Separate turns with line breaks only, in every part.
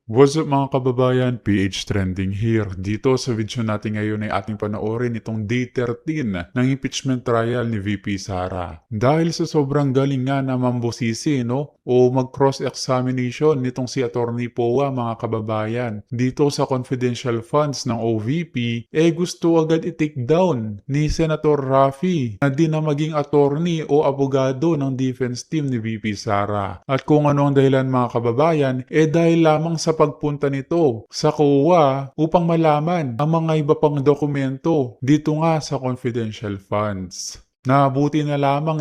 What's up mga kababayan, PH Trending here. Dito sa video natin ngayon ay ating panoorin itong Day 13 ng impeachment trial ni VP Sara. Dahil sa sobrang galing nga na mambusisi, no? O mag-cross-examination nitong si Attorney Poa mga kababayan. Dito sa confidential funds ng OVP, gusto agad i-take down ni Senator Raffy na di na maging attorney o abogado ng defense team ni VP Sara. At kung ano ang dahilan mga kababayan, dahil lamang sa pagpunta nito sa COA upang malaman ang mga iba pang dokumento dito nga sa confidential funds. Nabuti na lamang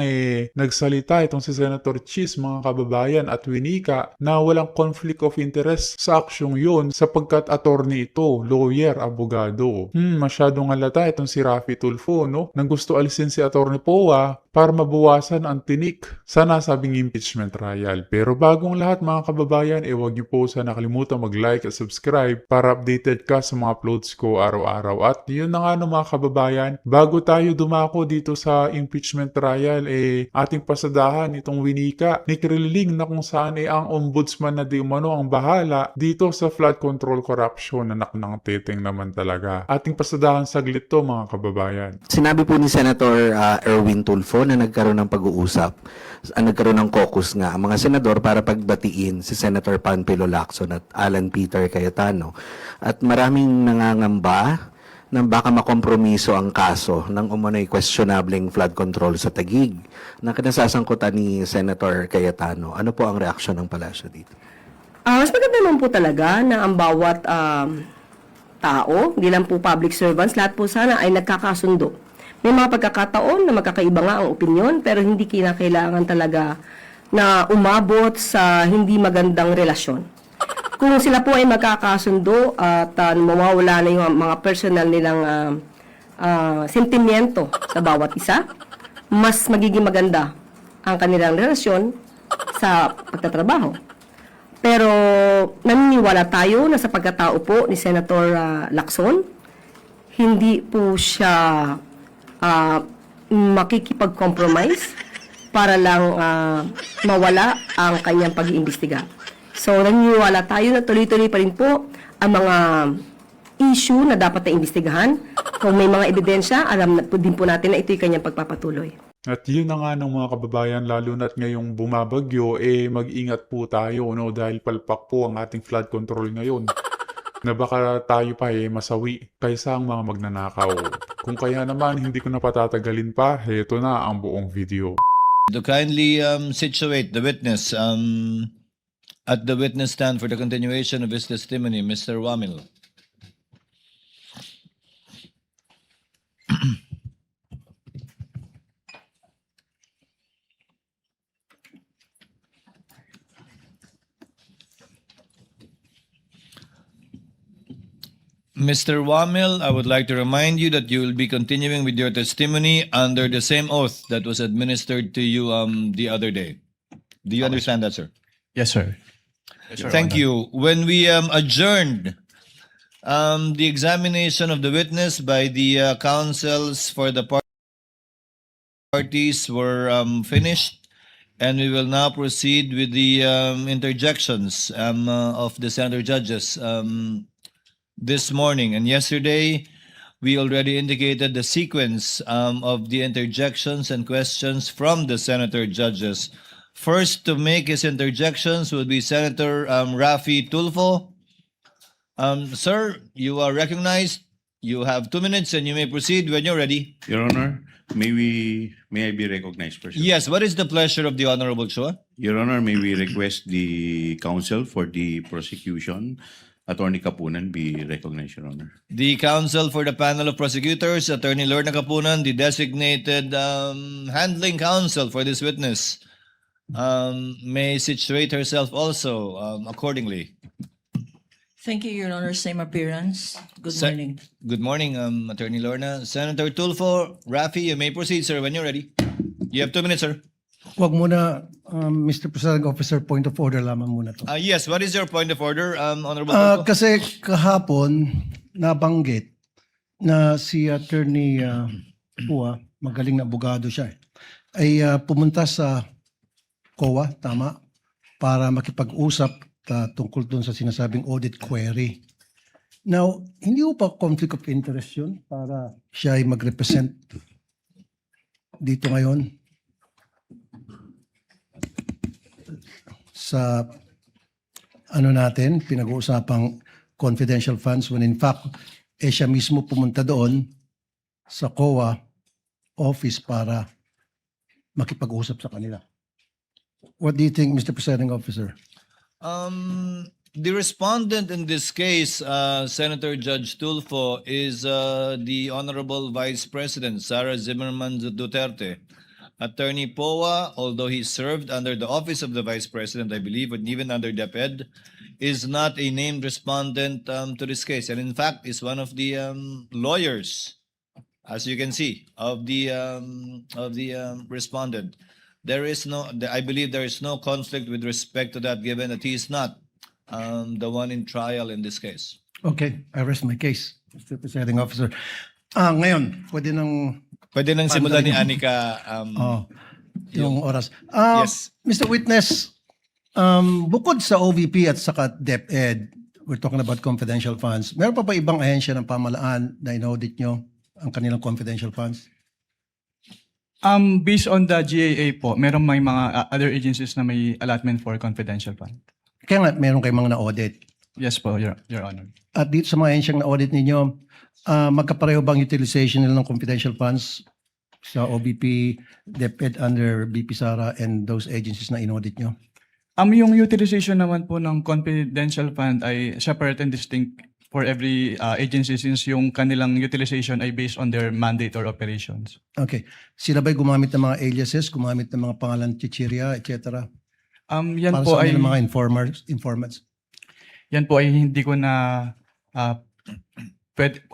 nagsalita itong si Senator Chis mga kababayan at winika na walang conflict of interest sa aksyong yun sapagkat attorney ito, lawyer, abogado. Masyadong halata itong si Raffy Tulfo, no? Nang gusto alisin si Attorney Poa para mabawasan ang tinik sa nasabing impeachment trial. Pero bagong lahat mga kababayan, huwag niyo po sana nakalimutan mag-like at subscribe para updated ka sa mga uploads ko araw-araw. At yun na nga no mga kababayan, bago tayo dumako dito sa impeachment trial, ating pasadahan itong winika ni Krilling na kung saan ang ombudsman na di umano ang bahala dito sa flood control corruption na naknang teteng naman talaga. Ating pasadahan saglit to mga kababayan.
Sinabi po ni Senator Erwin Tulfo na nagkaroon ng pag-uusap, nagkaroon ng caucus nga ang mga senador para pagbatiin si Senator Panfilo Lacson at Alan Peter Cayetano. At maraming nangangamba na baka makompromiso ang kaso ng umano'y questionableng flood control sa Taguig na kinasasangkutan ni Senator Cayetano. Ano po ang reaksyon ng palasyo dito?
Mas maganda naman po talaga na ang bawat tao, hindi lang po public servants, lahat po sana ay nagkakasundo. May mga pagkakataon na magkakaiba nga ang opinyon pero hindi kinakailangan talaga na umabot sa hindi magandang relasyon. Kung sila po ay magkakasundo at mawawala na yung mga personal nilang sentimiento sa bawat isa, mas magiging maganda ang kanilang relasyon sa pagtatrabaho. Pero naniniwala tayo na sa pagkatao po ni Senator Lacson, hindi po siya makikipag-compromise para lang mawala ang kanyang pag-iimbestiga. So, naniniwala tayo na tuloy-tuloy pa rin po ang mga issue na dapat na imbestigahan. Kung may mga ebidensya, alam na po din po natin na ito'y kanyang pagpapatuloy.
At yun na nga ng mga kababayan, lalo na't ngayong bumabagyo, mag-ingat po tayo, no? Dahil palpak po ang ating flood control ngayon. Na baka tayo pa masawi kaysa ang mga magnanakaw. Kung kaya naman, hindi ko na patatagalin pa, heto na ang buong video.
To kindly situate the witness at the witness stand for the continuation of his testimony, Mr. Wamil. Mr. Wamil, I would like to remind you that you will be continuing with your testimony under the same oath that was administered to you the other day. Do you understand that, sir?
Yes, sir. Yes, Your
Thank
Honor.
you. When we adjourned the examination of the witness by the counsels for the parties were finished, and we will now proceed with the interjections of the senator judges this morning. And yesterday, we already indicated the sequence of the interjections and questions from the senator judges. First to make his interjections will be Senator Raffy Tulfo. Sir, you are recognized. You have 2 minutes and you may proceed when you're ready.
Your Honor, may I be recognized first?
Yes, what is the pleasure of the Honorable Chua?
Your Honor, may we request the counsel for the prosecution, Attorney Kapunan, be recognized, Your Honor.
The counsel for the panel of prosecutors, Attorney Lorna Kapunan, the designated handling counsel for this witness, may situate herself also accordingly.
Thank you, Your Honor. Same appearance. Good morning.
Good morning, Attorney Lorna. Senator Tulfo, Raffy, you may proceed, sir, when you're ready. You have 2 minutes, sir.
Wag muna, Mr. Presiding Officer, point of order lamang muna to.
Yes, what is your point of order, Honorable Tulfo?
Kasi kahapon, nabanggit na si Attorney Pua, magaling na abogado siya, ay pumunta sa COA, tama, para makipag-usap tungkol dun sa sinasabing audit query. Now, hindi po pa conflict of interest yun para siya ay mag-represent dito ngayon sa ano natin, pinag-uusapang confidential funds when in fact, siya mismo pumunta doon sa COA office para makipag-usap sa kanila. What do you think, Mr. Presiding Officer?
The respondent in this case, Senator Judge Tulfo, is the Honorable Vice President Sara Zimmerman Duterte. Attorney Poa, although he served under the office of the Vice President, I believe, and even under DepEd, is not a named respondent to this case, and in fact is one of the lawyers, as you can see, of the respondent. There is no, I believe there is no conflict with respect to that, given that he is not the one in trial in this case.
Okay, I rest my case, Mr. Presiding Officer. Ngayon, pwede nang
Pwede nang simulan ni Anika.
yung oras.
Yes.
Mr. Witness, bukod sa OVP at saka DepEd, we're talking about confidential funds, meron pa ba ibang ahensya ng pamahalaan na inaudit nyo ang kanilang confidential funds?
Based on the GAA po, meron may mga other agencies na may allotment for confidential fund.
Kaya nga, meron kayong mga na-audit.
Yes po, Your Honor.
At dito sa mga ahensyang na-audit ninyo, magkapareho bang utilization nila ng confidential funds sa OVP, DepEd under BP Sara and those agencies na inaudit nyo?
Yung utilization naman po ng confidential fund ay separate and distinct for every agency since yung kanilang utilization ay based on their mandate or operations.
Okay. Sila ba'y gumamit ng mga aliases, gumamit ng mga pangalan chichirya, etc.?
Yan
Para
po
sa
ay
kanilang mga informants?
yan po ay hindi ko na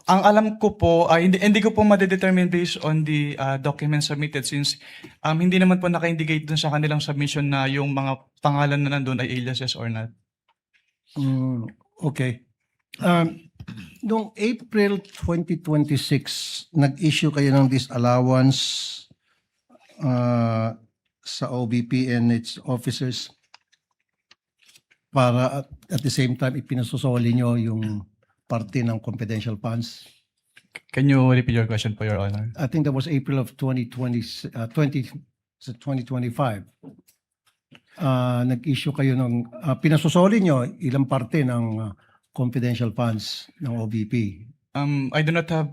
ang alam ko po hindi ko po ma-determine based on the documents submitted since hindi naman po naka-indicate dun sa kanilang submission na yung mga pangalan na nandun ay aliases or not.
Okay. Noong April 2026, nag-issue kayo ng disallowance sa OVP and its officers para at the same time ipinasusoli nyo yung parte ng confidential funds.
Can you repeat your question po, Your Honor?
I think that was April of 2025. Nag-issue kayo ng pinasusoli nyo ilang parte ng confidential funds ng OVP.
I do not have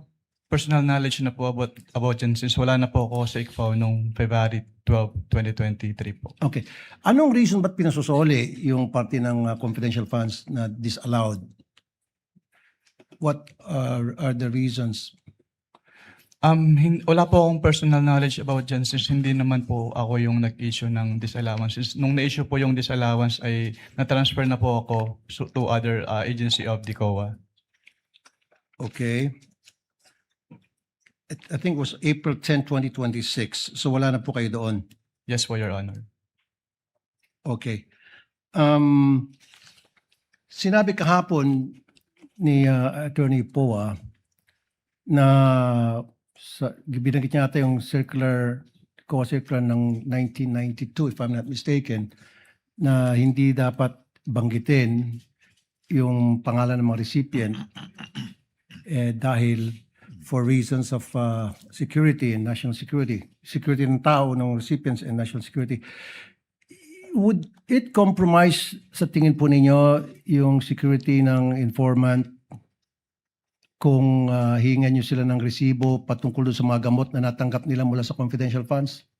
personal knowledge na po about yan since wala na po ako sa ICFAO noong February 12, 2023 po.
Okay. Anong reason ba't pinasusoli yung parte ng confidential funds na disallowed? What are the reasons?
Wala po akong personal knowledge about dyan since hindi naman po ako yung nag-issue ng disallowance. Since nung na-issue po yung disallowance ay na-transfer na po ako to other agency of the COA.
Okay. I think it was April 10, 2026. So wala na po kayo doon.
Yes po, Your Honor.
Okay. Sinabi kahapon ni Attorney Poa na binanggit niya ata yung COA circular ng 1992, if I'm not mistaken, na hindi dapat banggitin yung pangalan ng mga recipient dahil for reasons of security and national security. Security ng tao, ng recipients and national security. Would it compromise sa tingin po ninyo yung security ng informant kung hihingan nyo sila ng resibo patungkol doon sa mga gamot na natanggap nila mula sa confidential funds?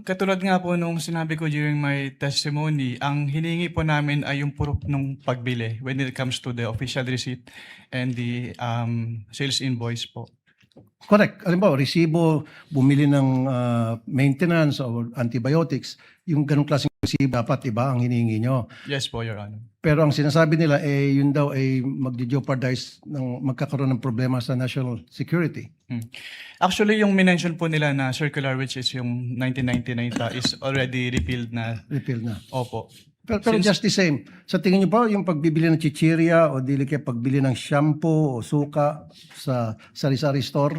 Katulad nga po nung sinabi ko during my testimony, ang hinihingi po namin ay yung proof ng pagbili when it comes to the official receipt and the sales invoice po.
Correct. Alam ba, resibo, bumili ng maintenance or antibiotics, yung ganong klaseng resibo dapat iba ang hinihingi nyo.
Yes po, Your Honor.
Pero ang sinasabi nila, yun daw ay mag-jeopardize ng magkakaroon ng problema sa national security.
Actually, yung minention po nila na circular which is yung 1999 is already repealed na.
Repeal na.
Opo.
Pero just the same, sa tingin niyo ba yung pagbibili ng chichirya o dili kaya pagbili ng shampoo o suka sa sari-sari store,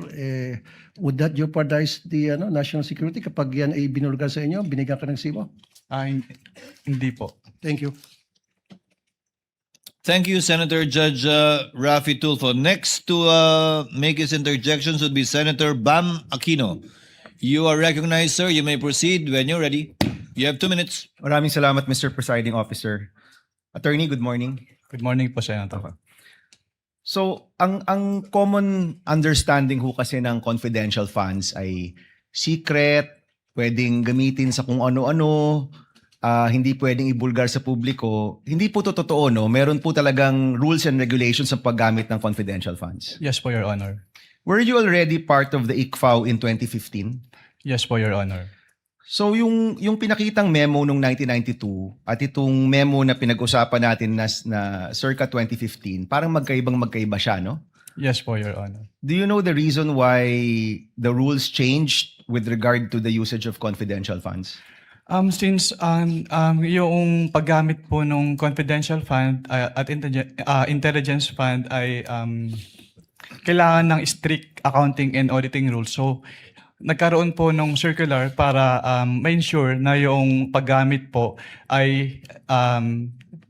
would that jeopardize the national security kapag yan ay binulgar sa inyo, binigyan ka ng sibo?
Hindi po.
Thank you.
Thank you, Senator Judge Rafi Tulfo. Next to make his interjections would be Senator Bam Aquino. You are recognized, sir. You may proceed when you're ready. You have 2 minutes.
Maraming salamat, Mr. Presiding Officer. Attorney, good morning.
Good morning po, Senator.
So, ang common understanding ho kasi ng confidential funds ay secret, pwedeng gamitin sa kung ano-ano, hindi pwedeng ibulgar sa publiko. Hindi po to totoo, no? Meron po talagang rules and regulations sa paggamit ng confidential funds.
Yes po, Your Honor.
Were you already part of the ICFAO in 2015?
Yes po, Your Honor.
So yung pinakitang memo nung 1992 at itong memo na pinag-usapan natin na circa 2015, parang magkaiba siya, no?
Yes po, Your Honor.
Do you know the reason why the rules changed with regard to the usage of confidential funds?
Since yung paggamit po ng confidential fund at intelligence fund ay kailangan ng strict accounting and auditing rules. So, nagkaroon po ng circular para ma-ensure na yung paggamit po ay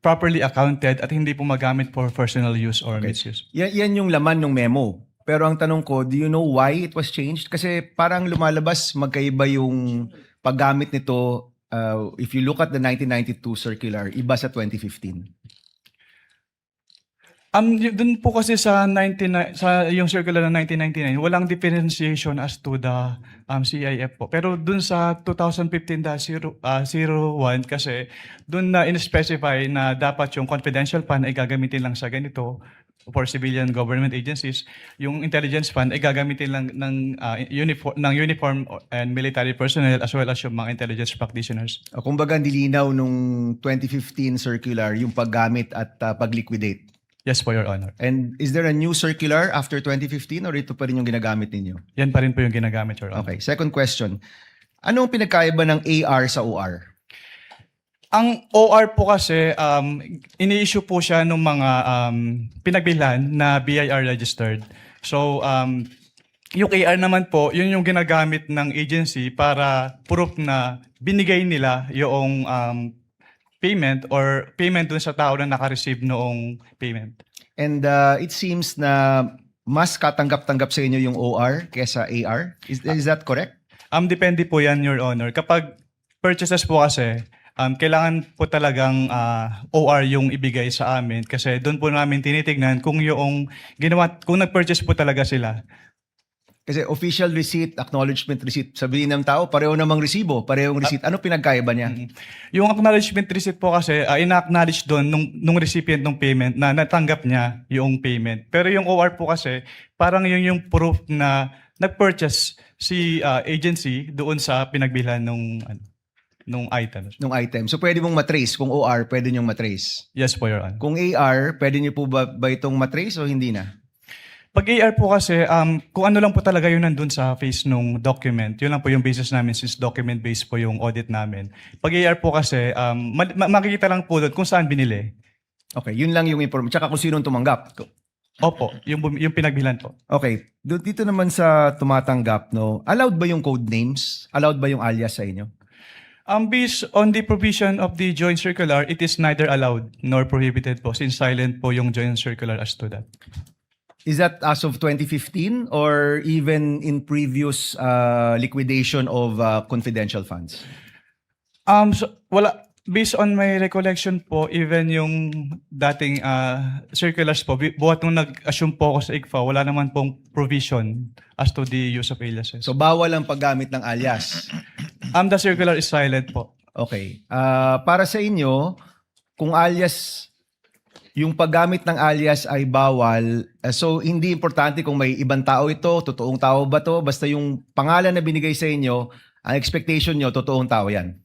properly accounted at hindi po magamit for personal use or misuse.
Yan yung laman ng memo. Pero ang tanong ko, do you know why it was changed? Kasi parang lumalabas magkaiba yung paggamit nito. If you look at the 1992 circular, iba sa 2015.
Dun po kasi sa yung circular ng 1999, walang differentiation as to the CIF po. Pero dun sa 2015-01 kasi dun na in-specify na dapat yung confidential fund ay gagamitin lang sa ganito for civilian government agencies. Yung intelligence fund ay gagamitin lang ng uniform and military personnel as well as yung mga intelligence practitioners.
Kumbaga, nilinaw nung 2015 circular yung paggamit at pag-liquidate.
Yes po, Your Honor.
And is there a new circular after 2015 or ito pa rin yung ginagamit ninyo?
Yan pa rin po yung ginagamit, Your Honor.
Okay. Second question. Anong pinagkaiba ng AR sa OR?
Ang OR po kasi, ini-issue po siya ng mga pinagbilhan na BIR registered. So, yung AR naman po, yun yung ginagamit ng agency para proof na binigay nila yung payment or payment dun sa tao na naka-receive noong payment.
And it seems na mas katanggap-tanggap sa inyo yung OR kesa AR. Is that correct?
Depende po yan, Your Honor. Kapag purchases po kasi, kailangan po talagang OR yung ibigay sa amin kasi doon po namin tinitignan kung yung kung nag-purchase po talaga sila.
Kasi official receipt, acknowledgement receipt, sabihin ng tao, pareho namang resibo, parehong receipt. Ano pinagkaiba niya?
Yung acknowledgement receipt po kasi, ina-acknowledge doon nung recipient ng payment na natanggap niya yung payment. Pero yung OR po kasi, parang yun yung proof na nag-purchase si agency doon sa pinagbilhan nung item.
Nung item. So pwede mong matrace. Kung OR, pwede nyong matrace.
Yes po, Your Honor.
Kung AR, pwede nyo po ba itong matrace o hindi na?
Pag AR po kasi, kung ano lang po talaga yun nandun sa face nung document, yun lang po yung basis namin since document-based po yung audit namin. Pag AR po kasi, makikita lang po doon kung saan binili.
Okay, yun lang yung information. Tsaka kung sino tumanggap.
Opo, yung pinagbilan po.
Okay, dito naman sa tumatanggap, no, allowed ba yung code names? Allowed ba yung alias sa inyo?
Based on the provision of the joint circular, it is neither allowed nor prohibited po since silent po yung joint circular as to that.
Is that as of 2015 or even in previous liquidation of confidential funds?
So, based on my recollection po, even yung dating circulars po, buhat nung nag-assume po ako sa ICFA, wala naman pong provision as to the use of aliases.
So bawal ang paggamit ng alias.
The circular is silent po.
Okay. Para sa inyo, kung alias, yung paggamit ng alias ay bawal, so hindi importante kung may ibang tao ito, totoong tao ba to, basta yung pangalan na binigay sa inyo, ang expectation nyo, totoong tao yan.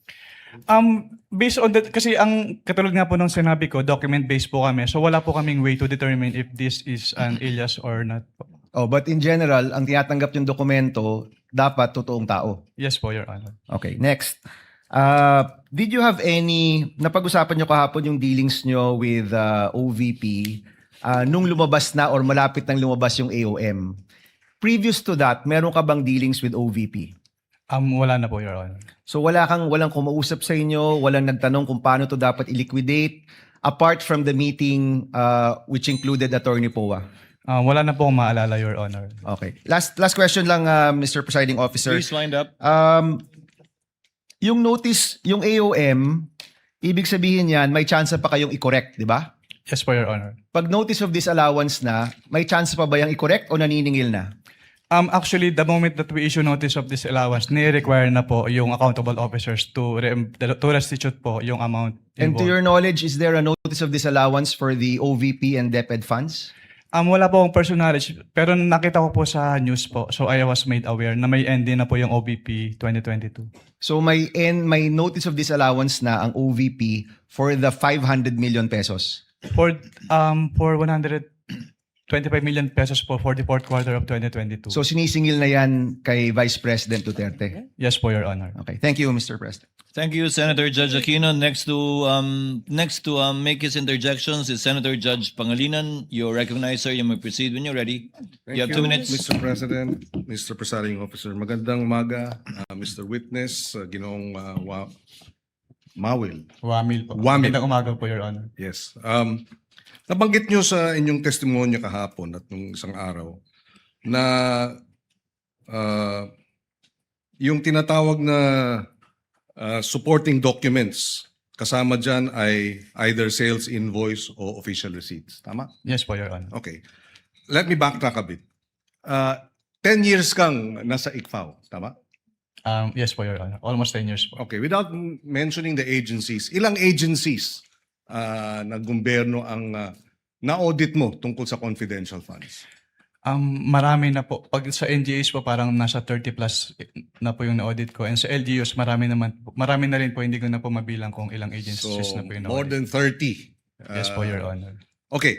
Based on that, kasi ang katulad nga po nung sinabi ko, document-based po kami, so wala po kaming way to determine if this is an alias or not po.
Oh, but in general, ang tinatanggap yung dokumento, dapat totoong tao.
Yes po, Your Honor.
Okay, next. Did you have any, napag-usapan nyo kahapon yung dealings nyo with OVP nung lumabas na or malapit nang lumabas yung AOM? Previous to that, meron ka bang dealings with OVP?
Wala na po, Your Honor.
So walang kumausap sa inyo, walang nagtanong kung paano to dapat i-liquidate, apart from the meeting which included Attorney Poa?
Wala na po akong maalala, Your Honor.
Okay. Last question lang, Mr. Presiding Officer.
Please wind up.
Yung notice, yung AOM, ibig sabihin yan, may chance pa kayong i-correct, di ba?
Yes po, Your Honor.
Pag notice of disallowance na, may chance pa ba yung i-correct o naniningil na?
Actually, the moment that we issue notice of disallowance, ni-require na po yung accountable officers to restitute po yung amount
And to
involved.
your knowledge, is there a notice of disallowance for the OVP and DepEd funds?
Wala po akong personal knowledge, pero nakita ko po sa news po, so I was made aware na may end na po yung OVP 2022.
So may notice of disallowance na ang OVP for the 500 million pesos.
For 125 million pesos po for the fourth quarter of 2022.
So sinisingil na yan kay Vice President Duterte.
Yes po, Your Honor.
Okay. Thank you, Mr. President.
Thank you, Senator Judge Aquino. Next to make his interjections is Senator Judge Pangilinan. You're recognized, sir. You may proceed when you're ready. You have 2 minutes.
Mr. President, Mr. Presiding Officer. Magandang umaga, Mr. Witness, Ginoong Mawil.
Wamil po.
Wamil.
Magandang umaga po, Your Honor.
Yes. Nabanggit nyo sa inyong testimonya kahapon at nung isang araw na yung tinatawag na supporting documents, kasama dyan ay either sales invoice o official receipts. Tama?
Yes po, Your Honor.
Okay. Let me backtrack a bit. 10 years kang nasa ICFAO. Tama?
Yes po, Your Honor. Almost 10 years po.
Okay. Without mentioning the agencies, ilang agencies na gobyerno ang na-audit mo tungkol sa confidential funds?
Marami na po. Pag sa NGAs po, parang nasa 30 plus na po yung na-audit ko. And sa LGUs, marami na rin po. Hindi ko na po mabilang kung ilang agencies
So,
na po yung
more
na-audit.
than 30.
Yes po, Your Honor.
Okay.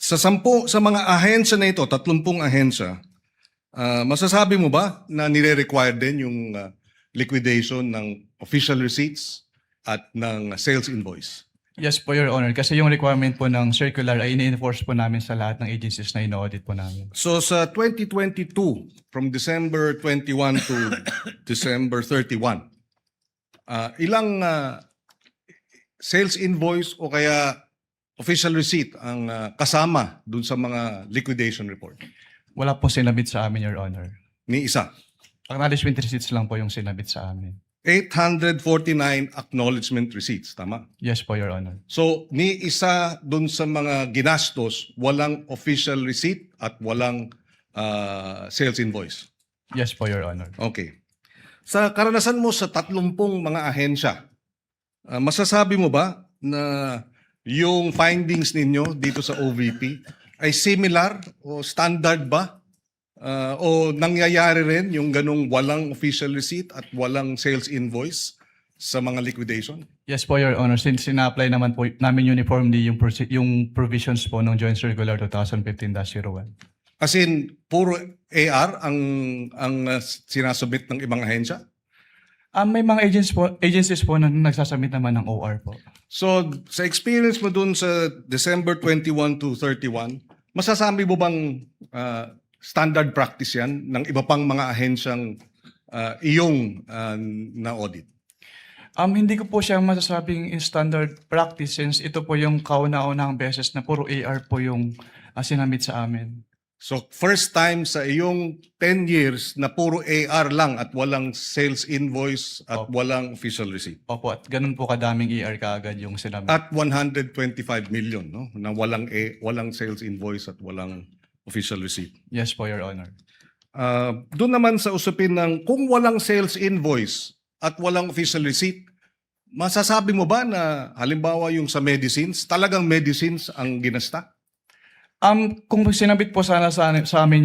Sa mga ahensya na ito, 30 ahensya, masasabi mo ba na nire-require din yung liquidation ng official receipts at ng sales invoice?
Yes po, Your Honor. Kasi yung requirement po ng circular ay ini-enforce po namin sa lahat ng agencies na ino-audit po namin.
So sa 2022, from December 21 to December 31, ilang sales invoice o kaya official receipt ang kasama dun sa mga liquidation report?
Wala po sinabit sa amin, Your Honor.
Ni isa.
Acknowledgement receipts lang po yung sinabit sa amin.
849 acknowledgement receipts, tama?
Yes po, Your Honor.
So, ni isa dun sa mga ginastos, walang official receipt at walang sales invoice.
Yes po, Your Honor.
Okay. Sa karanasan mo sa 30 mga ahensya, masasabi mo ba na yung findings ninyo dito sa OVP ay similar o standard ba? O nangyayari rin yung ganong walang official receipt at walang sales invoice sa mga liquidation?
Yes po, Your Honor. Since sina-apply naman po namin uniformly yung provisions po ng Joint Circular 2015-01.
As in, puro AR ang sinasubmit ng ibang ahensya?
May mga agencies po na nagsasubmit naman ng OR po.
So, sa experience mo dun sa December 21 to 31, masasabi mo bang standard practice yan ng iba pang mga ahensyang iyong na-audit?
Hindi ko po siya masasabing in standard practice since ito po yung kauna-unahang beses na puro AR po yung sinamit sa amin.
So, first time sa iyong 10 years na puro AR lang at walang sales invoice at walang official receipt.
Opo, at ganun po kadaming AR kaagad yung sinamit.
At 125 million, no? Na walang sales invoice at walang official receipt.
Yes po, Your Honor.
Doon naman sa usapin ng kung walang sales invoice at walang official receipt, masasabi mo ba na halimbawa yung sa medicines, talagang medicines ang ginasta?
Kung sinabit po sana sa amin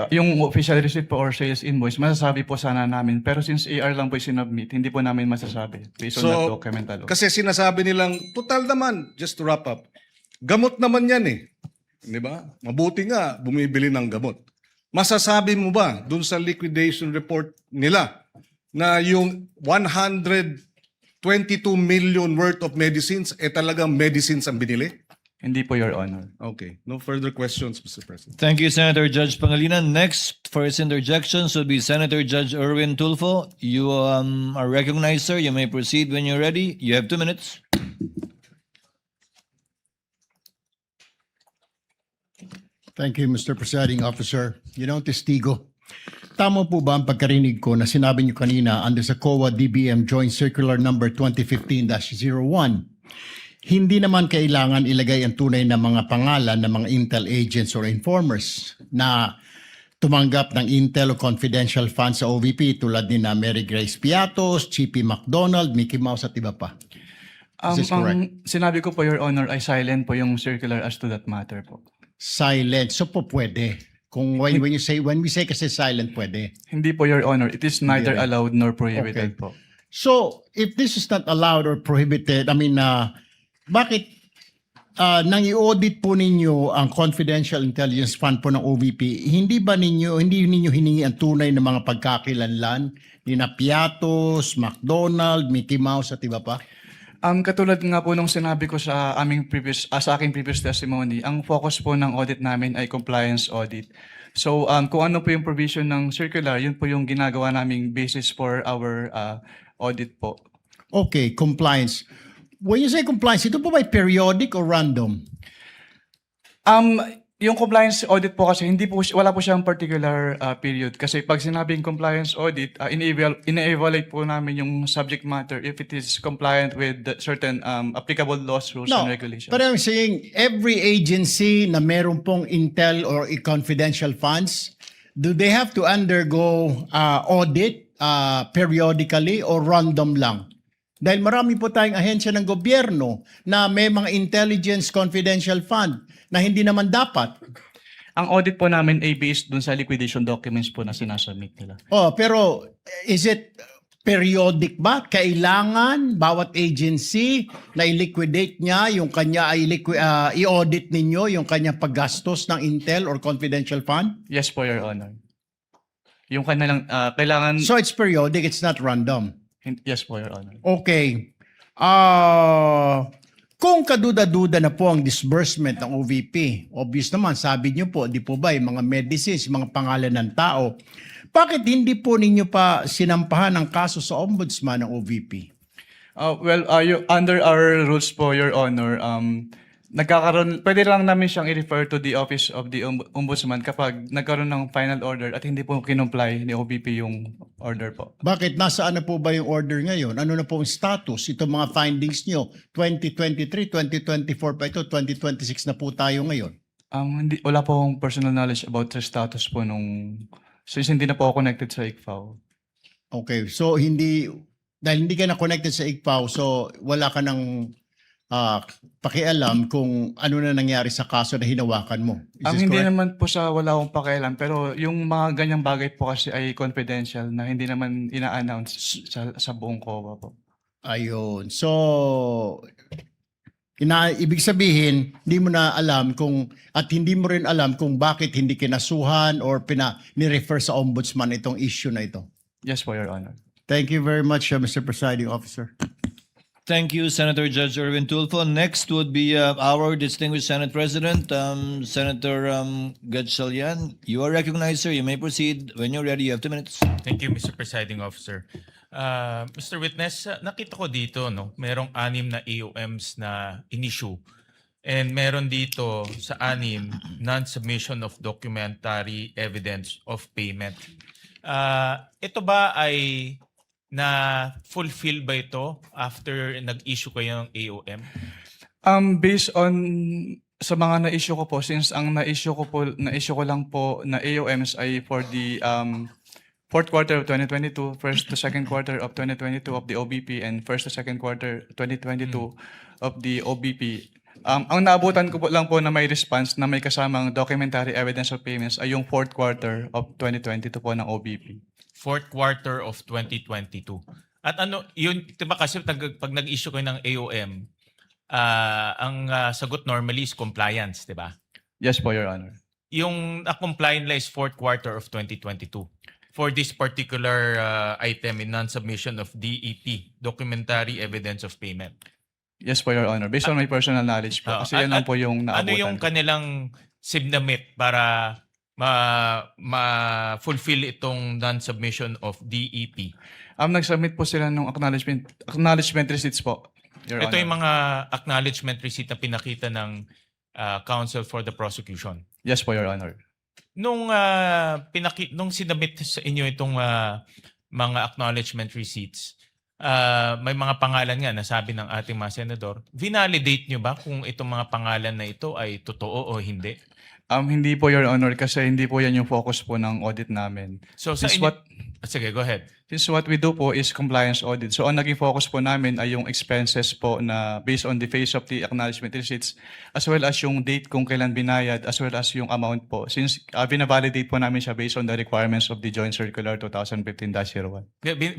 yung official receipt po or sales invoice, masasabi po sana namin. Pero since AR lang po yung sinubmit, hindi po namin masasabi based on that document alone.
Kasi sinasabi nilang, total naman, just to wrap up, gamot naman yan eh. Di ba? Mabuti nga, bumibili ng gamot. Masasabi mo ba dun sa liquidation report nila na yung 122 million worth of medicines talagang medicines ang binili?
Hindi po, Your Honor.
Okay. No further questions, Mr. President.
Thank you, Senator Judge Pangilinan. Next for his interjections will be Senator Judge Erwin Tulfo. You are recognized, sir. You may proceed when you're ready. You have 2 minutes.
Thank you, Mr. Presiding Officer. Testigo, tama po ba ang pagkarinig ko na sinabi niyo kanina under sa COA DBM Joint Circular Number 2015-01, hindi naman kailangan ilagay ang tunay na mga pangalan ng mga intel agents or informers na tumanggap ng intel o confidential funds sa OVP tulad ni na Mary Grace Piatos, Chippy McDonald, Mickey Mouse at iba pa? Is this correct?
Ang sinabi ko po, Your Honor, ay silent po yung circular as to that matter po.
Silent. So po pwede. Kung when we say kasi silent, pwede.
Hindi po, Your Honor. It is neither
Hindi rin.
allowed nor prohibited
Okay.
po.
So, if this is not allowed or prohibited, bakit nang i-audit po ninyo ang confidential intelligence fund po ng OVP, hindi ninyo hiningi ang tunay na mga pagkakilanlan ni na Piatos, McDonald, Mickey Mouse at iba pa?
Katulad nga po nung sinabi ko sa sa aking previous testimony, ang focus po ng audit namin ay compliance audit. So, kung ano po yung provision ng circular, yun po yung ginagawa naming basis for our audit po.
Okay, compliance. When you say compliance, ito po ba periodic or random?
Yung compliance audit po kasi wala po siyang particular period kasi pag sinabing compliance audit, ine-evaluate po namin yung subject matter if it is compliant with certain applicable laws, rules, and regulations.
But I'm saying every agency na meron pong intel or confidential funds, do they have to undergo audit periodically or random lang? Dahil marami po tayong ahensya ng gobyerno na may mga intelligence confidential fund na hindi naman dapat.
Ang audit po namin ay based dun sa liquidation documents po na sinasubmit nila.
Pero is it periodic ba? Kailangan bawat agency na i-liquidate niya yung kanya i-audit ninyo yung kanyang paggastos ng intel or confidential fund?
Yes po, Your Honor. Yung kanilang kailangan...
So it's periodic, it's not random.
Yes po, Your Honor.
Okay. Kung kaduda-duda na po ang disbursement ng OVP, obvious naman, sabi niyo po, di po ba, yung mga medicines, mga pangalan ng tao, bakit hindi po ninyo pa sinampahan ang kaso sa ombudsman ng OVP?
Under our rules po, Your Honor, pwede lang namin siyang i-refer to the Office of the Ombudsman kapag nagkaroon ng final order at hindi po kinumply ni OVP yung order po.
Bakit? Nasaan na po ba yung order ngayon? Ano na po ang status? Itong mga findings nyo, 2023, 2024 pa ito, 2026 na po tayo ngayon.
Wala po akong personal knowledge about sa status po since hindi na po ako connected sa ICFAO.
Okay, so dahil hindi ka na connected sa ICFAO, so wala ka ng pakialam kung ano na nangyari sa kaso na hinawakan mo. Is this
Hindi
correct?
naman po sa wala akong pakialam, pero yung mga ganyang bagay po kasi ay confidential na hindi naman ina-announce sa buong COA po.
Ayun. So, ibig sabihin, hindi mo na alam at hindi mo rin alam kung bakit hindi kinasuhan or ni-refer sa ombudsman itong issue na ito.
Yes po, Your Honor.
Thank you very much, Mr. Presiding Officer.
Thank you, Senator Judge Erwin Tulfo. Next would be our distinguished Senate President, Senator Gatchalian. You are recognized, sir. You may proceed. When you're ready, you have 2 minutes.
Thank you, Mr. Presiding Officer. Mr. Witness, nakita ko dito, merong 6 na AOMs na in-issue. And meron dito sa 6, non-submission of documentary evidence of payment. Ito ba ay na-fulfill ba ito after nag-issue kayo ng AOM?
Based on sa mga na-issue ko po, since ang na-issue ko lang po na AOMs ay for the fourth quarter of 2022, first to second quarter of 2022 of the OBP, and first to second quarter 2022 of the OBP. Ang naabutan ko po lang po na may response na may kasamang documentary evidence of payments ay yung fourth quarter of 2022 po ng OBP.
Fourth quarter of 2022. At yun, diba kasi pag nag-issue kayo ng AOM, ang sagot normally is compliance, diba?
Yes po, Your Honor.
Yung compliant lang is fourth quarter of 2022 for this particular item in non-submission of DEP, documentary evidence of payment.
Yes po, Your Honor. Based on my personal knowledge po. Kasi yan lang po yung naabutan.
Ano yung kanilang submit para ma-fulfill itong non-submission of DEP?
Nag-submit po sila ng acknowledgement receipts po, Your
Ito
Honor.
yung mga acknowledgement receipt na pinakita ng counsel for the prosecution.
Yes po, Your Honor.
Nung nung sinabit sa inyo itong mga acknowledgement receipts, may mga pangalan nga nasabi ng ating mga senador. Vinalidate nyo ba kung itong mga pangalan na ito ay totoo o hindi?
Hindi po, Your Honor, kasi hindi po yan yung focus po ng audit namin.
So sa
Since
inyo,
what-
sige, go ahead.
Since what we do po is compliance audit. So ang naging focus po namin ay yung expenses po na based on the face of the acknowledgement receipts as well as yung date kung kailan binayad as well as yung amount po. Since binavalidate po namin siya based on the requirements of the Joint Circular 2015-01.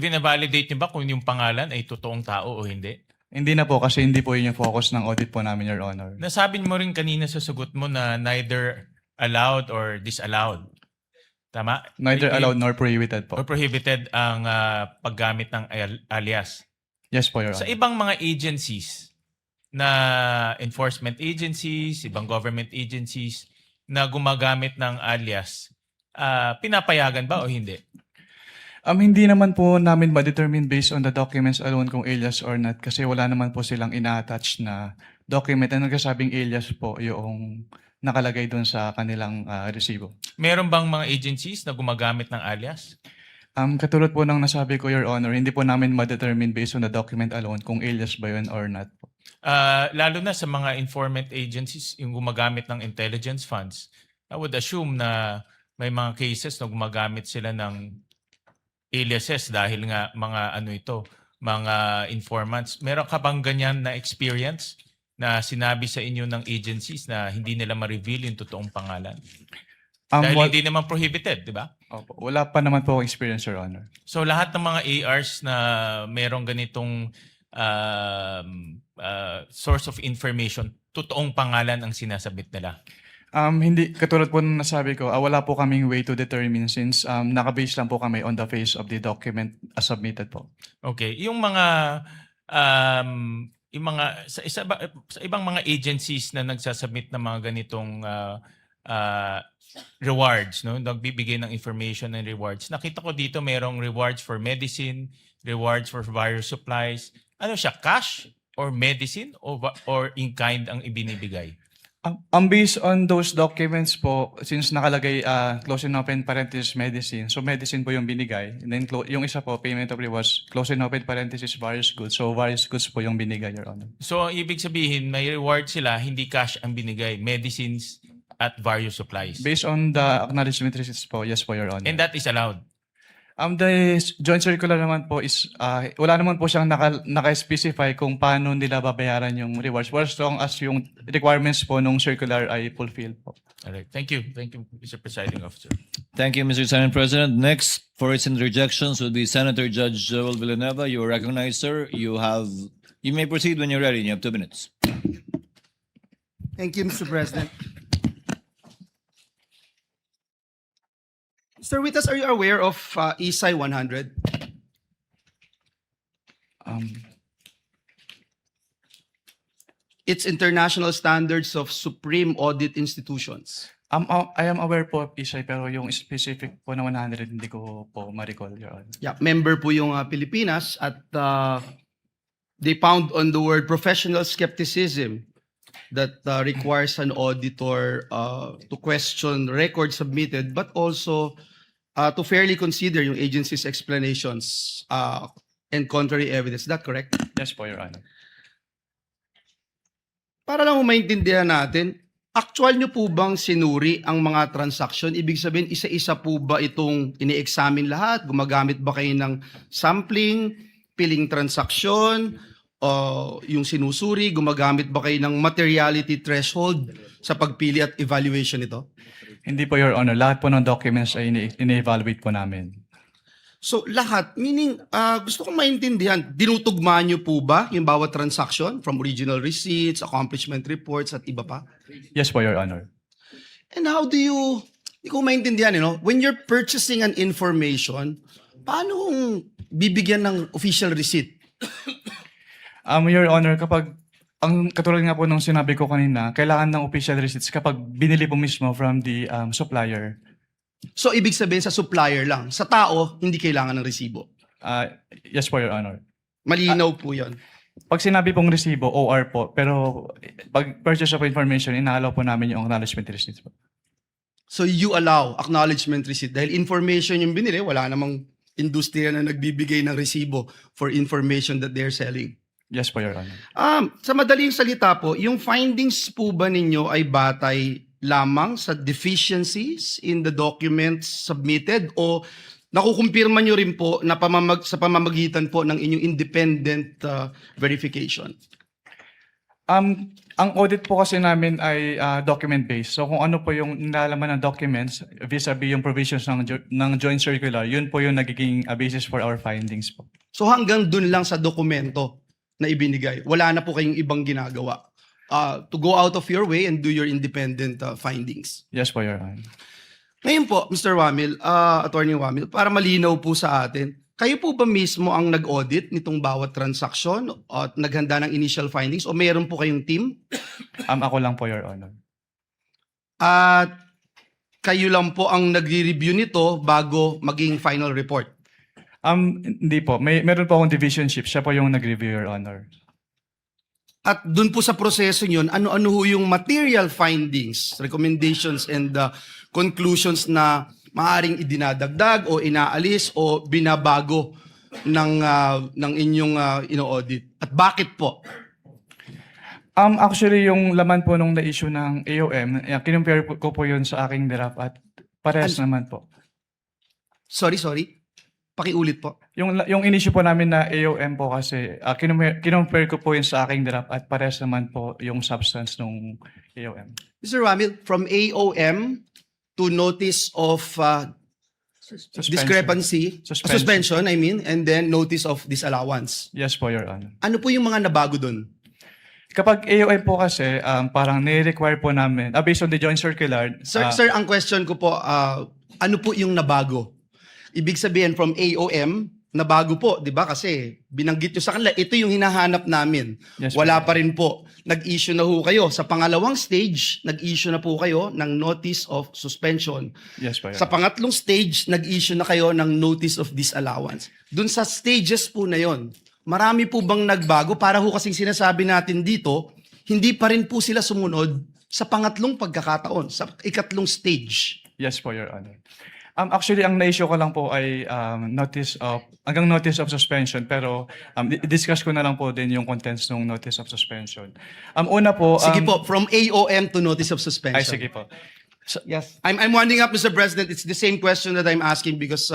Binavalidate nyo ba kung yung pangalan ay totoong tao o hindi?
Hindi na po kasi hindi po yun yung focus ng audit po namin, Your Honor.
Nasabi mo rin kanina sa sagot mo na neither allowed or disallowed. Tama?
Neither allowed nor prohibited
Or
po.
prohibited ang paggamit ng alias.
Yes po, Your
Sa
Honor.
ibang mga agencies na enforcement agencies, ibang government agencies na gumagamit ng alias, pinapayagan ba o hindi?
Hindi naman po namin ma-determine based on the documents alone kung alias or not kasi wala naman po silang ina-attach na document na nagsasabing alias po yung nakalagay doon sa kanilang resibo.
Meron bang mga agencies na gumagamit ng alias?
Katulad po ng nasabi ko, Your Honor, hindi po namin ma-determine based on the document alone kung alias ba yun or not.
Lalo na sa mga informant agencies, yung gumagamit ng intelligence funds, I would assume na may mga cases na gumagamit sila ng aliases dahil nga mga informants. Meron ka bang ganyan na experience na sinabi sa inyo ng agencies na hindi nila ma-reveal yung totoong pangalan? Dahil hindi naman prohibited, di ba?
Opo, wala pa naman po akong experience, Your Honor.
So lahat ng mga ARs na merong ganitong source of information, totoong pangalan ang sinasabit nila.
Hindi, katulad po ng nasabi ko, wala po kaming way to determine since nakabase lang po kami on the face of the document as submitted po.
Okay, yung sa ibang mga agencies na nagsasubmit ng mga ganitong rewards, no, nagbibigay ng information and rewards. Nakita ko dito merong rewards for medicine, rewards for various supplies. Ano siya, cash or medicine or in kind ang ibinibigay?
Based on those documents po, since nakalagay close and open parenthesis medicine, so medicine po yung binigay. And then yung isa po, payment of rewards, close and open parenthesis various goods. So various goods po yung binigay, Your Honor.
So ibig sabihin, may reward sila, hindi cash ang binigay, medicines at various supplies.
Based on the acknowledgement receipts po, yes po, Your Honor.
And that is allowed.
The joint circular naman po is, wala naman po siyang naka-specify kung paano nila babayaran yung rewards as long as yung requirements po nung circular ay fulfilled po.
All right. Thank you. Thank you, Mr. Presiding Officer.
Thank you, Mr. Senate President. Next, for its interjections would be Senator Judge Joel Villanueva. You are recognized, sir. You may proceed when you're ready. You have 2 minutes.
Thank you, Mr. President. Mr. Witas, are you aware of ESI 100? It's International Standards of Supreme Audit Institutions.
I am aware po of ISAI pero yung specific po na 100 hindi ko po ma-recall, Your Honor.
Yeah, member po yung Pilipinas at they found on the word professional skepticism that requires an auditor to question records submitted but also to fairly consider yung agency's explanations and contrary evidence. Is that correct?
Yes po, Your Honor.
Para lang maintindihan natin, actual nyo po bang sinuri ang mga transaction? Ibig sabihin, isa-isa po ba itong ini-examine lahat? Gumagamit ba kayo ng sampling, piling transaction, yung sinusuri? Gumagamit ba kayo ng materiality threshold sa pagpili at evaluation nito?
Hindi po, Your Honor. Lahat po ng documents ay ini-evaluate po namin.
So lahat, meaning gusto kong maintindihan, dinutugma nyo po ba yung bawat transaction from original receipts, accomplishment reports at iba pa?
Yes po, Your Honor.
And how do you, hindi ko maintindihan, when you're purchasing an information, paano kung bibigyan ng official receipt?
Your Honor, kapag, ang katulad nga po nung sinabi ko kanina, kailangan ng official receipts kapag binili po mismo from the supplier.
So ibig sabihin sa supplier lang, sa tao, hindi kailangan ng resibo.
Yes po, Your Honor.
Malinaw po yun.
Pag sinabi pong resibo, OR po. Pero pag purchase of information, inaalaw po namin yung acknowledgement receipts po.
So you allow acknowledgement receipt dahil information yung binili, wala namang industriya na nagbibigay ng resibo for information that they're selling.
Yes po, Your Honor.
Sa madaling salita po, yung findings po ba ninyo ay batay lamang sa deficiencies in the documents submitted o nakukumpirma nyo rin po na sa pamamagitan po ng inyong independent verification?
Ang audit po kasi namin ay document-based. So kung ano po yung nilalaman ng documents vis-a-vis yung provisions ng joint circular, yun po yung nagiging basis for our findings po.
So hanggang dun lang sa dokumento na ibinigay, wala na po kayong ibang ginagawa to go out of your way and do your independent findings.
Yes po, Your Honor.
Ngayon po, Mr. Wamil, Attorney Wamil, para malinaw po sa atin, kayo po ba mismo ang nag-audit nitong bawat transaksyon at naghanda ng initial findings o mayroon po kayong team?
Ako lang po, Your Honor.
At kayo lang po ang nagre-review nito bago maging final report?
Hindi po. Meron po akong division chief. Siya po yung nag-review, Your Honor.
At dun po sa proseso yun, ano-ano ho yung material findings, recommendations, and conclusions na maaring idinadagdag o inaalis o binabago ng inyong ino-audit? At bakit po?
Actually, yung laman po nung na-issue ng AOM, kinumpare ko po yun sa aking draft at parehas naman po.
Sorry. Pakiulit po.
Yung in-issue po namin na AOM po kasi, kinumpare ko po yun sa aking draft at parehas naman po yung substance nung AOM.
Mr. Wamil, from AOM to notice of discrepancy, suspension, I mean, and then notice of disallowance.
Yes po, Your Honor.
Ano po yung mga nabago dun?
Kapag AOM po kasi, parang nire-require po namin, based on the joint circular.
Sir, ang question ko po, ano po yung nabago? Ibig sabihin from AOM, nabago po, di ba? Kasi binanggit nyo sa kanila, ito yung hinahanap namin.
Yes,
Wala pa rin po. Nag-issue na ho kayo. Sa pangalawang stage, nag-issue na po kayo ng notice of suspension.
Yes po, Your
Sa pangatlong stage, nag-issue na kayo ng notice of disallowance. Dun sa stages po na yon, marami po bang nagbago? Para ho kasing sinasabi natin dito, hindi pa rin po sila sumunod sa pangatlong pagkakataon, sa ikatlong stage.
Yes po, Your Honor. Actually, ang na-issue ko lang po ay hanggang notice of suspension, pero discuss ko na lang po din yung contents ng notice of suspension. Una po...
Sige po, from AOM to notice of suspension.
Ay, sige po.
Yes. I'm winding up, Mr. President. It's the same question that I'm asking because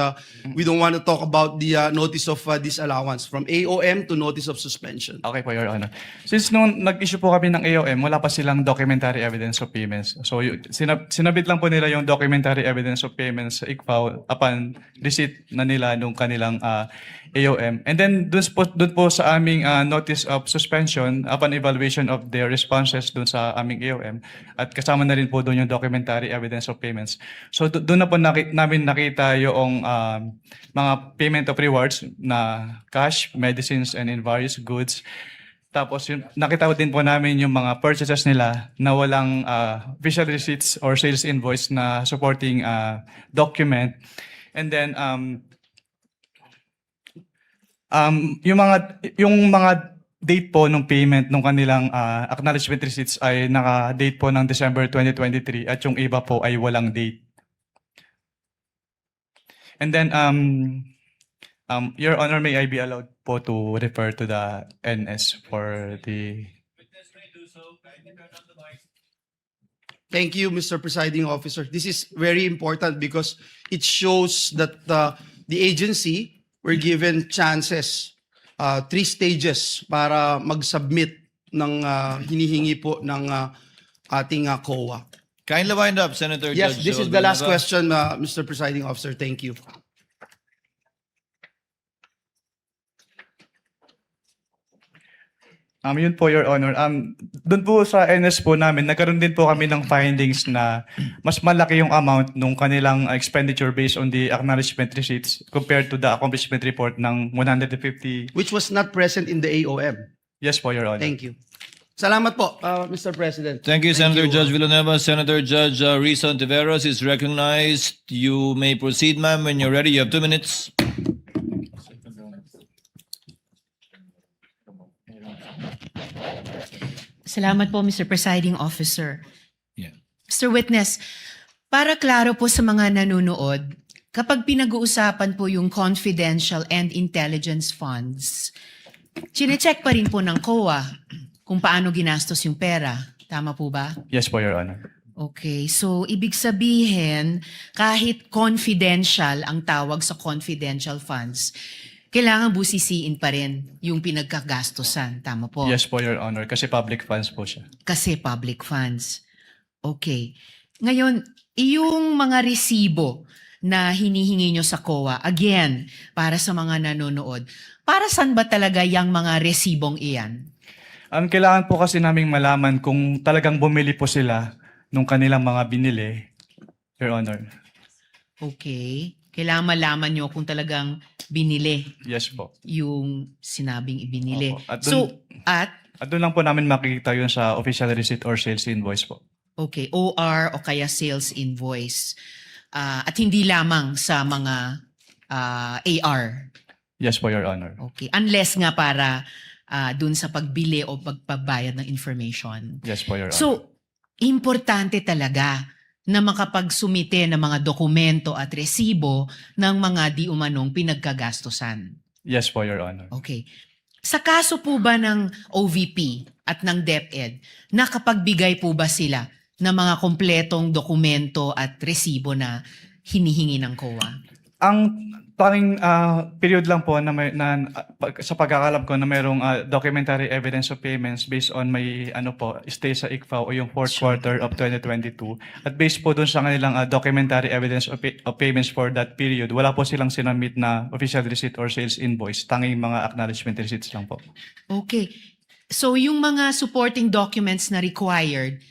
we don't want to talk about the notice of disallowance. From AOM to notice of suspension.
Okay po, Your Honor. Since nung nag-issue po kami ng AOM, wala pa silang documentary evidence of payments. So, sinabit lang po nila yung documentary evidence of payments sa ICFAO upon receipt na nila nung kanilang AOM. And then, dun po sa aming notice of suspension, upon evaluation of their responses dun sa aming AOM, at kasama na rin po dun yung documentary evidence of payments. So, doon na po namin nakita yung mga payment of rewards na cash, medicines, and in various goods. Tapos, nakita din po namin yung mga purchases nila na walang official receipts or sales invoice na supporting document. And then, yung mga date po ng payment ng kanilang acknowledgement receipts ay naka-date po ng December 2023 at yung iba po ay walang date. And then, Your Honor, may I be allowed po to refer to the NS for the...
Thank you, Mr. Presiding Officer. This is very important because it shows that the agency were given chances, 3 stages para mag-submit ng hinihingi po ng ating COA.
Kindly wind up, Senator
Yes,
Judge
this is the last
Villanueva.
question, Mr. Presiding Officer. Thank you.
Yun po, Your Honor. Doon po sa NS po namin, nagkaroon din po kami ng findings na mas malaki yung amount nung kanilang expenditure based on the acknowledgement receipts compared to the accomplishment report ng 150.
Which was not present in the AOM.
Yes po, Your Honor.
Thank you. Salamat po, Mr. President.
Thank you, Senator Judge Villanueva. Senator Judge Rison Tiveros is recognized. You may proceed, ma'am, when you're ready. You have 2 minutes.
Salamat po, Mr. Presiding Officer.
Yeah.
Mr. Witness, para klaro po sa mga nanonood, kapag pinag-uusapan po yung confidential and intelligence funds, chinecheck pa rin po ng COA kung paano ginastos yung pera. Tama po ba?
Yes po, Your Honor.
Okay, so ibig sabihin, kahit confidential ang tawag sa confidential funds, kailangan busisiin pa rin yung pinagkagastosan. Tama po?
Yes po, Your Honor, kasi public funds po siya.
Kasi public funds. Okay. Ngayon, yung mga resibo na hinihingi nyo sa COA, again, para sa mga nanonood, para saan ba talaga yung mga resibong iyan?
Kailangan po kasi naming malaman kung talagang bumili po sila nung kanilang mga binili, Your Honor.
Okay. Kailangan malaman nyo kung talagang binili
Yes po.
yung sinabing ibinili.
Opo. At
At
doon lang po namin makikita yun sa official receipt or sales invoice po.
okay, OR o kaya sales invoice. At hindi lamang sa mga AR.
Yes po, Your Honor.
Okay. Unless nga para dun sa pagbili o pagpabayad ng information.
Yes po, Your Honor.
So, importante talaga na makapagsumite ng mga dokumento at resibo ng mga di umanong pinagkagastosan.
Yes po, Your Honor.
Okay. Sa kaso po ba ng OVP at ng DepEd, nakapagbigay po ba sila ng mga kompletong dokumento at resibo na hinihingi ng COA?
Ang tanging period lang po na, sa pagkakalam ko na mayroong documentary evidence of payments based on may stay sa ICFAO o yung fourth quarter of 2022. At based po dun sa kanilang documentary evidence of payments for that period, wala po silang sinamit na official receipt or sales invoice. Tanging mga acknowledgement receipts lang po.
Okay. So yung mga supporting documents na required,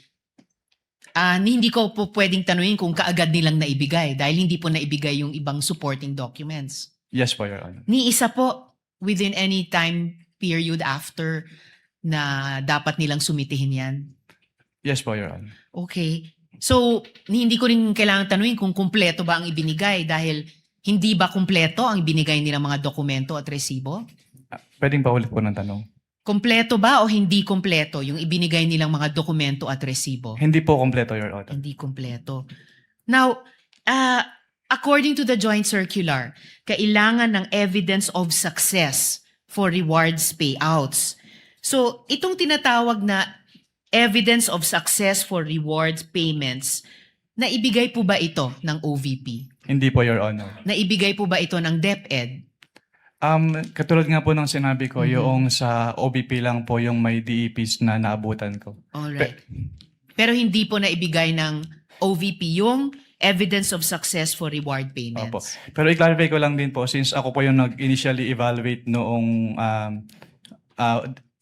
hindi ko po pwedeng tanungin kung kaagad nilang naibigay dahil hindi po naibigay yung ibang supporting documents.
Yes po, Your Honor.
Ni isa po within any time period after na dapat nilang sumitihin yan.
Yes po, Your Honor.
Okay. So, hindi ko rin kailangan tanungin kung kumpleto ba ang ibinigay dahil hindi ba kumpleto ang ibinigay nilang mga dokumento at resibo?
Pwedeng paulit po ng tanong.
Kumpleto ba o hindi kumpleto yung ibinigay nilang mga dokumento at resibo?
Hindi po kompleto, Your Honor.
Hindi kumpleto. Now, according to the joint circular, kailangan ng evidence of success for rewards payouts. So, itong tinatawag na evidence of success for rewards payments, naibigay po ba ito ng OVP?
Hindi po, Your Honor.
Naibigay po ba ito ng DepEd?
Katulad nga po ng sinabi ko, yung sa OBP lang po yung may DEPs na naabutan ko.
Alright. Pero hindi po naibigay ng OVP yung evidence of success for reward payments.
Opo. Pero i-clarify ko lang din po, since ako po yung nag-initially evaluate noong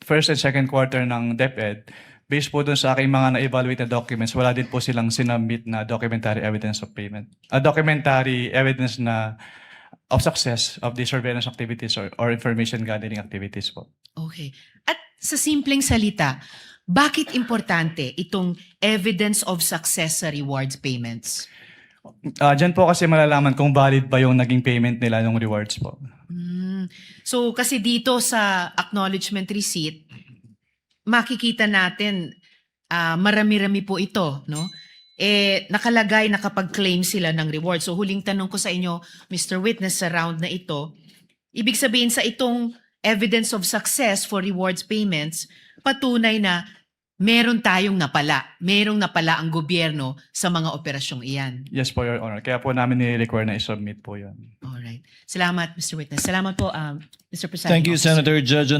first and second quarter ng DepEd, based po dun sa aking mga na-evaluate na documents, wala din po silang sinubmit na documentary evidence of payment. Documentary evidence na of success of the surveillance activities or information gathering activities po.
Okay. At sa simpleng salita, bakit importante itong evidence of success sa rewards payments?
Diyan po kasi malalaman kung valid ba yung naging payment nila ng rewards po.
So kasi dito sa acknowledgement receipt, makikita natin marami-rami po ito, no? Nakalagay na kapag claim sila ng reward. So huling tanong ko sa inyo, Mr. Witness, sa round na ito, ibig sabihin sa itong evidence of success for rewards payments, patunay na meron tayong napala. Merong napala ang gobyerno sa mga operasyong iyan.
Yes po, Your Honor. Kaya po namin ni-require na i-submit po yun.
Alright. Salamat, Mr. Witness. Salamat po, Mr. Presiding
Thank you,
Officer.
Senator Judge.